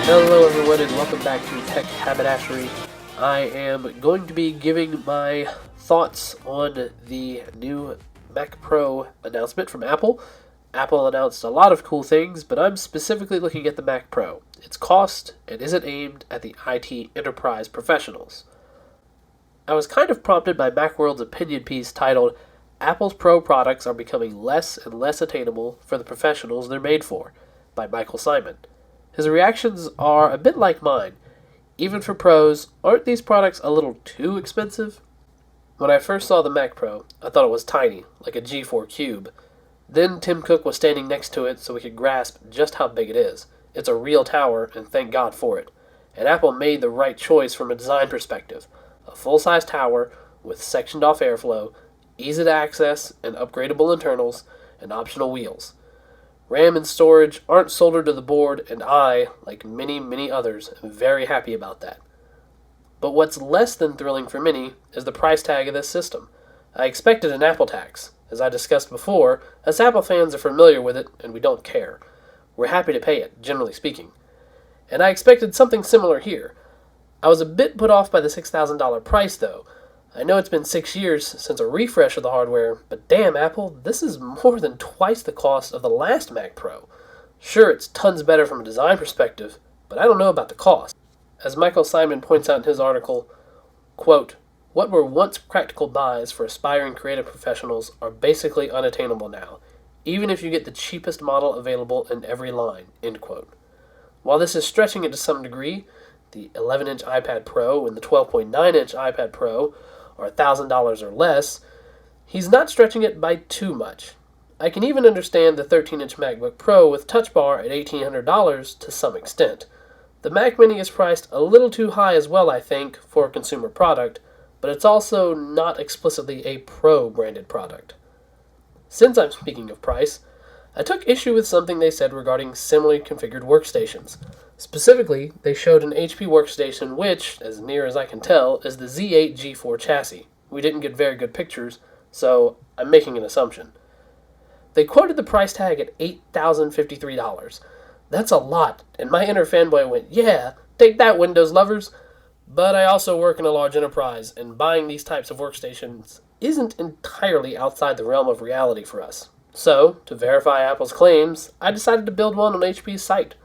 Hello everyone and welcome back to Tech Haberdashery. I am going to be giving my thoughts on the new Mac Pro announcement from Apple. Apple announced a lot of cool things, but I'm specifically looking at the Mac Pro. Its cost, and is it aimed at the IT enterprise professionals? I was kind of prompted by Macworld's opinion piece titled, Apple's Pro products are becoming less and less attainable for the professionals they're made for, by Michael Simon. His reactions are a bit like mine. Even for pros, aren't these products a little too expensive? When I first saw the Mac Pro, I thought it was tiny, like a G4 Cube. Then Tim Cook was standing next to it so we could grasp just how big it is. It's a real tower, and thank God for it. And Apple made the right choice from a design perspective. A full-size tower with sectioned-off airflow, easy to access and upgradable internals, and optional wheels. RAM and storage aren't soldered to the board, and I, like many others, am very happy about that. But what's less than thrilling for many is the price tag of this system. I expected an Apple tax. As I discussed before, us Apple fans are familiar with it, and we don't care. We're happy to pay it, generally speaking. And I expected something similar here. I was a bit put off by the $6,000 price, though. I know it's been 6 years since a refresh of the hardware, but damn Apple, this is more than twice the cost of the last Mac Pro. Sure, it's tons better from a design perspective, but I don't know about the cost. As Michael Simon points out in his article, quote, what were once practical buys for aspiring creative professionals are basically unattainable now, even if you get the cheapest model available in every line, end quote. While this is stretching it to some degree, the 11-inch iPad Pro and the 12.9-inch iPad Pro are $1,000 or less, he's not stretching it by too much. I can even understand the 13-inch MacBook Pro with Touch Bar at $1,800 to some extent. The Mac Mini is priced a little too high as well, I think, for a consumer product, but it's also not explicitly a Pro-branded product. Since I'm speaking of price, I took issue with something they said regarding similarly configured workstations. Specifically, they showed an HP workstation which, as near as I can tell, is the Z8 G4 chassis. We didn't get very good pictures, so I'm making an assumption. They quoted the price tag at $8,053. That's a lot, and my inner fanboy went, yeah, take that, Windows lovers. But I also work in a large enterprise, and buying these types of workstations isn't entirely outside the realm of reality for us. So, to verify Apple's claims, I decided to build one on HP's site.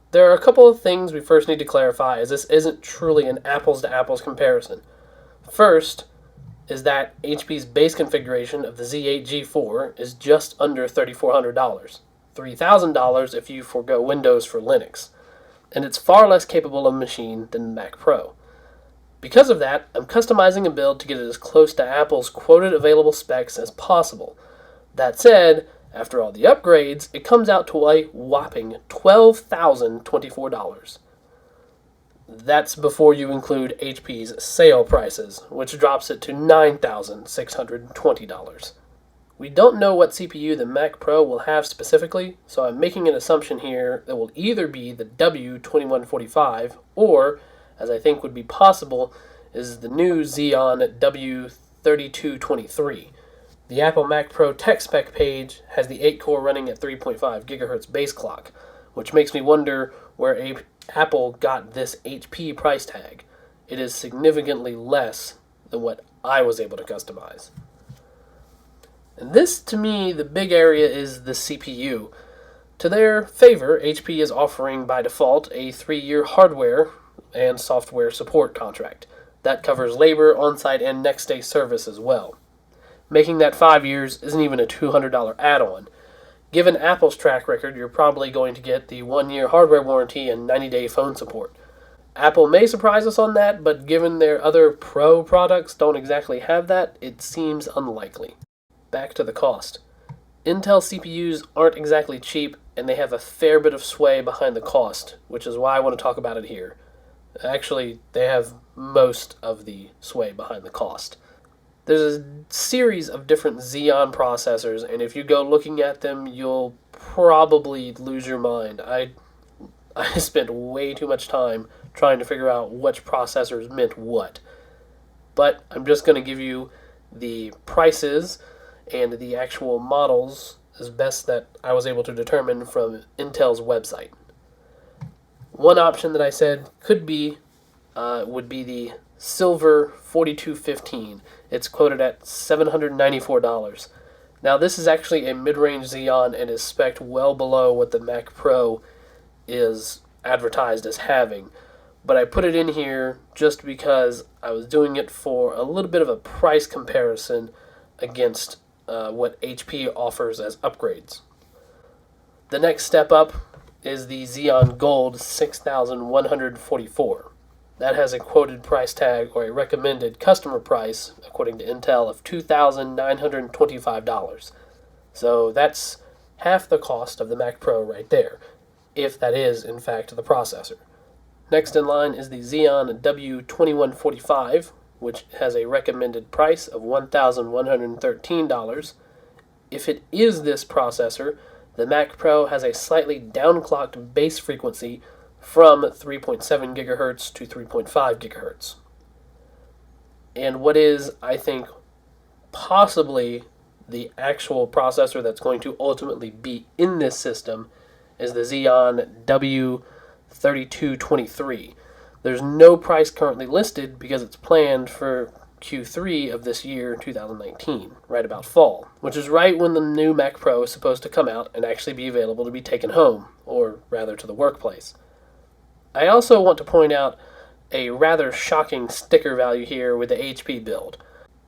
There are a couple of things we first need to clarify, as this isn't truly an apples-to-apples comparison. First is that HP's base configuration of the Z8 G4 is just under $3,400, $3,000 if you forgo Windows for Linux, and it's far less capable of a machine than the Mac Pro. Because of that, I'm customizing a build to get it as close to Apple's quoted available specs as possible. That said, after all the upgrades, it comes out to a whopping $12,024. That's before you include HP's sale prices, which drops it to $9,620. We don't know what CPU the Mac Pro will have specifically, so I'm making an assumption here that will either be the W2145 or, as I think would be possible, is the new Xeon W3223. The Apple Mac Pro tech spec page has the 8-core running at 3.5 GHz base clock, which makes me wonder where Apple got this HP price tag. It is significantly less than what I was able to customize. And this, to me, the big area is the CPU. To their favor, HP is offering by default a 3-year hardware and software support contract. That covers labor, on-site, and next-day service as well. Making that 5 years isn't even a $200 add-on. Given Apple's track record, you're probably going to get the 1-year hardware warranty and 90-day phone support. Apple may surprise us on that, but given their other Pro products don't exactly have that, it seems unlikely. Back to the cost. Intel CPUs aren't exactly cheap, and they have a fair bit of sway behind the cost, which is why I want to talk about it here. Actually, they have most of the sway behind the cost. There's a series of different Xeon processors, and if you go looking at them, you'll probably lose your mind. I spent way too much time trying to figure out which processors meant what. But I'm just going to give you the prices and the actual models as best that I was able to determine from Intel's website. One option that I said could be would be the Silver 4215. It's quoted at $794. Now this is actually a mid-range Xeon and is spec'd well below what the Mac Pro is advertised as having. But I put it in here just because I was doing it for a little bit of a price comparison against what HP offers as upgrades. The next step up is the Xeon Gold 6144. That has a quoted price tag, or a recommended customer price, according to Intel, of $2,925. So that's half the cost of the Mac Pro right there, if that is, in fact, the processor. Next in line is the Xeon W2145, which has a recommended price of $1,113. If it is this processor, the Mac Pro has a slightly downclocked base frequency from 3.7 GHz to 3.5 GHz. And what is, I think, possibly the actual processor that's going to ultimately be in this system is the Xeon W3223. There's no price currently listed because it's planned for Q3 of this year, 2019, right about fall, which is right when the new Mac Pro is supposed to come out and actually be available to be taken home, or rather to the workplace. I also want to point out a rather shocking sticker value here with the HP build.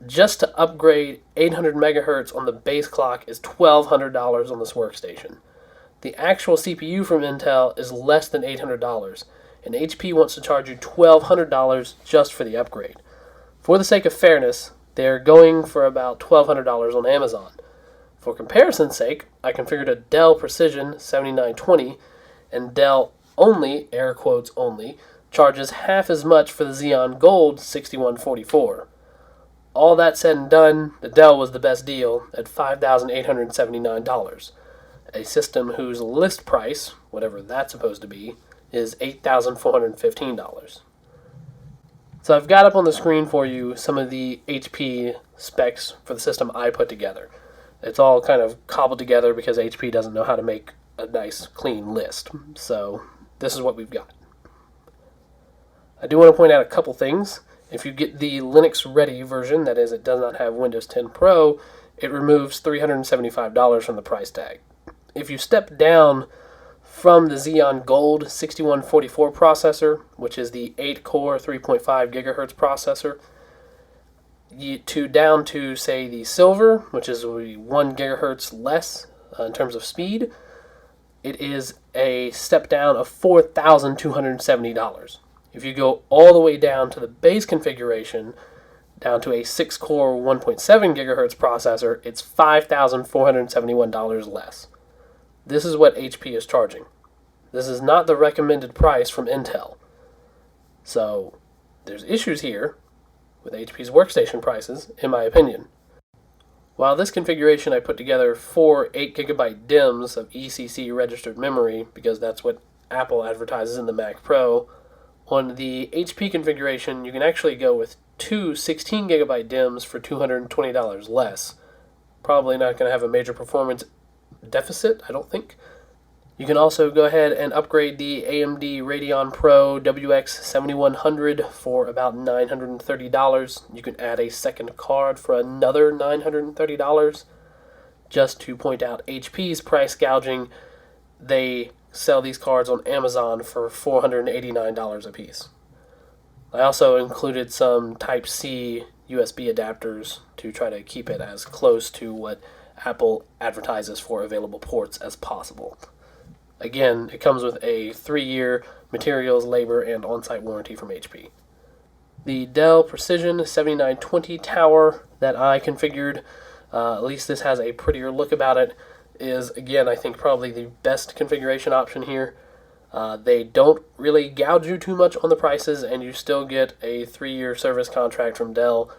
Just to upgrade 800 MHz on the base clock is $1,200 on this workstation. The actual CPU from Intel is less than $800, and HP wants to charge you $1,200 just for the upgrade. For the sake of fairness, they're going for about $1,200 on Amazon. For comparison's sake, I configured a Dell Precision 7920, and Dell only, air quotes only, charges half as much for the Xeon Gold 6144. All that said and done, the Dell was the best deal at $5,879. A system whose list price, whatever that's supposed to be, is $8,415. So I've got up on the screen for you some of the HP specs for the system I put together. It's all kind of cobbled together because HP doesn't know how to make a nice, clean list. So this is what we've got. I do want to point out a couple things. If you get the Linux Ready version, that is, it does not have Windows 10 Pro, it removes $375 from the price tag. If you step down from the Xeon Gold 6144 processor, which is the 8-core 3.5 GHz processor, down to, say, the Silver, which is 1 GHz less in terms of speed, it is a step down of $4,270. If you go all the way down to the base configuration, down to a 6-core 1.7 GHz processor, it's $5,471 less. This is what HP is charging. This is not the recommended price from Intel. So there's issues here with HP's workstation prices, in my opinion. While this configuration I put together 4 8GB DIMMs of ECC registered memory, because that's what Apple advertises in the Mac Pro, on the HP configuration you can actually go with 2 16GB DIMMs for $220 less. Probably not going to have a major performance deficit, I don't think. You can also go ahead and upgrade the AMD Radeon Pro WX 7100 for about $930. You can add a second card for another $930. Just to point out HP's price gouging, they sell these cards on Amazon for $489 a piece. I also included some Type-C USB adapters to try to keep it as close to what Apple advertises for available ports as possible. Again, it comes with a 3-year materials, labor, and on-site warranty from HP. The Dell Precision 7920 tower that I configured, at least this has a prettier look about it, is, again, I think probably the best configuration option here. They don't really gouge you too much on the prices, and you still get a 3-year service contract from Dell,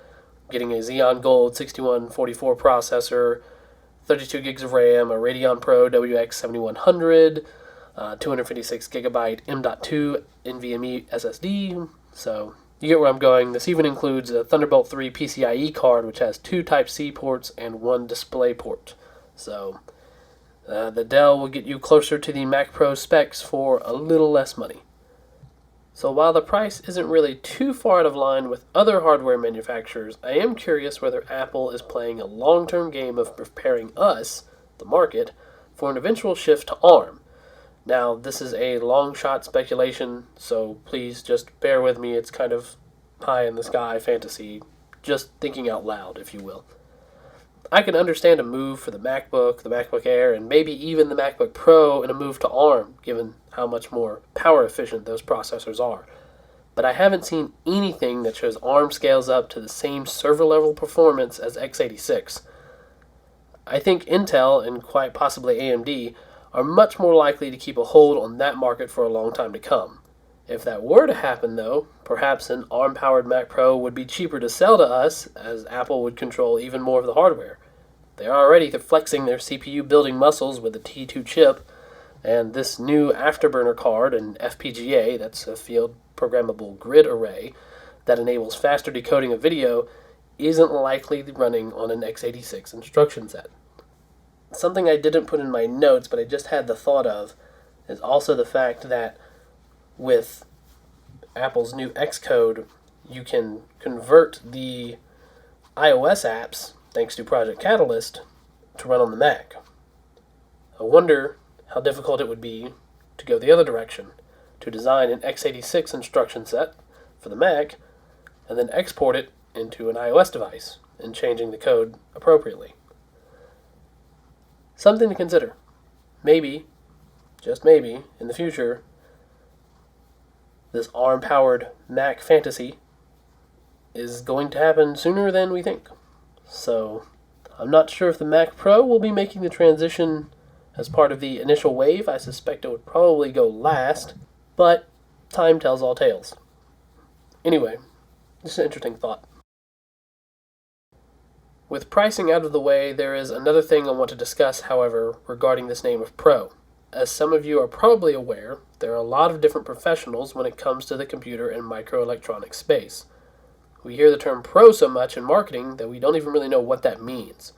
getting a Xeon Gold 6144 processor, 32 gigs of RAM, a Radeon Pro WX 7100, 256 gigabyte M.2 NVMe SSD. So you get where I'm going. This even includes a Thunderbolt 3 PCIe card, which has 2 Type-C ports and 1 display port. So the Dell will get you closer to the Mac Pro specs for a little less money. So while the price isn't really too far out of line with other hardware manufacturers, I am curious whether Apple is playing a long-term game of preparing us, the market, for an eventual shift to ARM. Now, this is a long-shot speculation, so please just bear with me. It's kind of pie-in-the-sky fantasy, just thinking out loud, if you will. I can understand a move for the MacBook Air, and maybe even the MacBook Pro in a move to ARM, given how much more power efficient those processors are. But I haven't seen anything that shows ARM scales up to the same server-level performance as x86. I think Intel, and quite possibly AMD, are much more likely to keep a hold on that market for a long time to come. If that were to happen, though, perhaps an ARM-powered Mac Pro would be cheaper to sell to us, as Apple would control even more of the hardware. They are already flexing their CPU building muscles with the T2 chip, and this new afterburner card and FPGA, that's a field programmable grid array, that enables faster decoding of video, isn't likely running on an x86 instruction set. Something I didn't put in my notes, but I just had the thought of, is also the fact that with Apple's new Xcode, you can convert the iOS apps, thanks to Project Catalyst, to run on the Mac. I wonder how difficult it would be to go the other direction, to design an x86 instruction set for the Mac, and then export it into an iOS device, and changing the code appropriately. Something to consider. Maybe, just maybe, in the future, this ARM-powered Mac fantasy is going to happen sooner than we think. So, I'm not sure if the Mac Pro will be making the transition as part of the initial wave. I suspect it would probably go last, but time tells all tales. Anyway, just an interesting thought. With pricing out of the way, there is another thing I want to discuss, however, regarding this name of Pro. As some of you are probably aware, there are a lot of different professionals when it comes to the computer and microelectronics space. We hear the term Pro so much in marketing that we don't even really know what that means.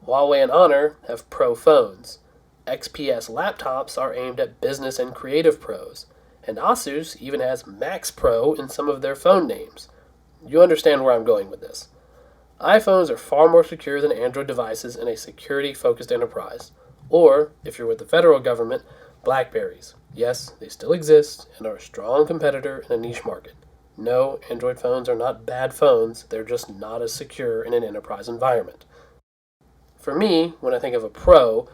Huawei and Honor have Pro phones. XPS laptops are aimed at business and creative pros. And Asus even has Max Pro in some of their phone names. You understand where I'm going with this. iPhones are far more secure than Android devices in a security-focused enterprise. Or, if you're with the federal government, BlackBerries. Yes, they still exist and are a strong competitor in a niche market. No, Android phones are not bad phones, they're just not as secure in an enterprise environment. For me, when I think of a pro,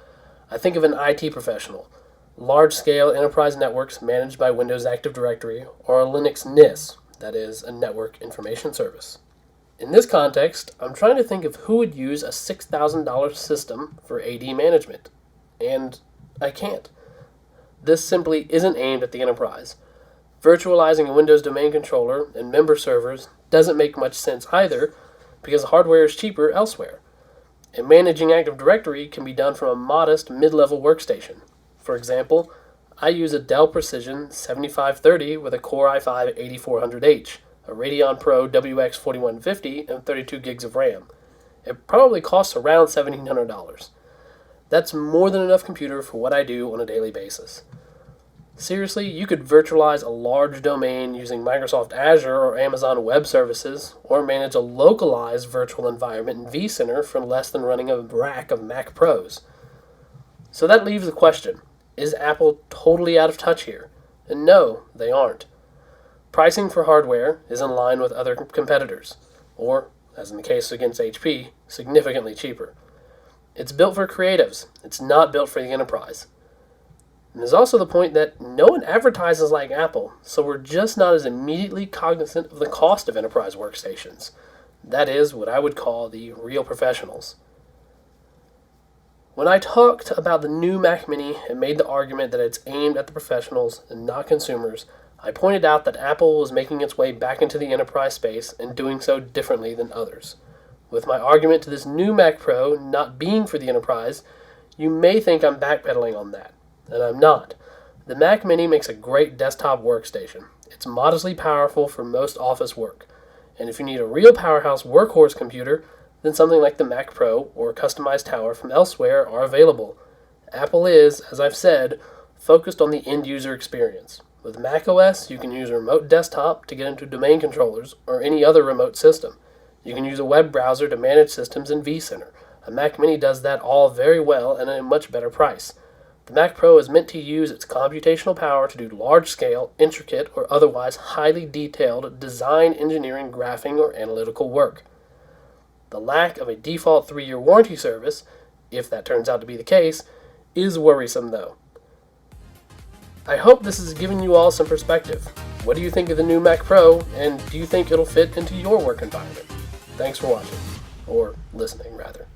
I think of an IT professional. Large-scale enterprise networks managed by Windows Active Directory or a Linux NIS, that is, a Network Information Service. In this context, I'm trying to think of who would use a $6,000 system for AD management. And I can't. This simply isn't aimed at the enterprise. Virtualizing a Windows domain controller and member servers doesn't make much sense either, because the hardware is cheaper elsewhere. And managing Active Directory can be done from a modest mid-level workstation. For example, I use a Dell Precision 7530 with a Core i5-8400H, a Radeon Pro WX4150, and 32 gigs of RAM. It probably costs around $1,700. That's more than enough computer for what I do on a daily basis. Seriously, you could virtualize a large domain using Microsoft Azure or Amazon Web Services, or manage a localized virtual environment in vCenter for less than running a rack of Mac Pros. So that leaves the question, is Apple totally out of touch here? And no, they aren't. Pricing for hardware is in line with other competitors, or, as in the case against HP, significantly cheaper. It's built for creatives. It's not built for the enterprise. And there's also the point that no one advertises like Apple, so we're just not as immediately cognizant of the cost of enterprise workstations. That is what I would call the real professionals. When I talked about the new Mac Mini and made the argument that it's aimed at the professionals and not consumers, I pointed out that Apple was making its way back into the enterprise space and doing so differently than others. With my argument to this new Mac Pro not being for the enterprise, you may think I'm backpedaling on that, and I'm not. The Mac Mini makes a great desktop workstation. It's modestly powerful for most office work, and if you need a real powerhouse workhorse computer, then something like the Mac Pro or a customized tower from elsewhere are available. Apple is, as I've said, focused on the end-user experience. With macOS, you can use a remote desktop to get into domain controllers or any other remote system. You can use a web browser to manage systems in vCenter. A Mac Mini does that all very well and at a much better price. The Mac Pro is meant to use its computational power to do large-scale, intricate, or otherwise highly detailed design, engineering, graphing, or analytical work. The lack of a default 3-year warranty service, if that turns out to be the case, is worrisome though. I hope this has given you all some perspective. What do you think of the new Mac Pro, and do you think it'll fit into your work environment? Thanks for watching, or listening rather.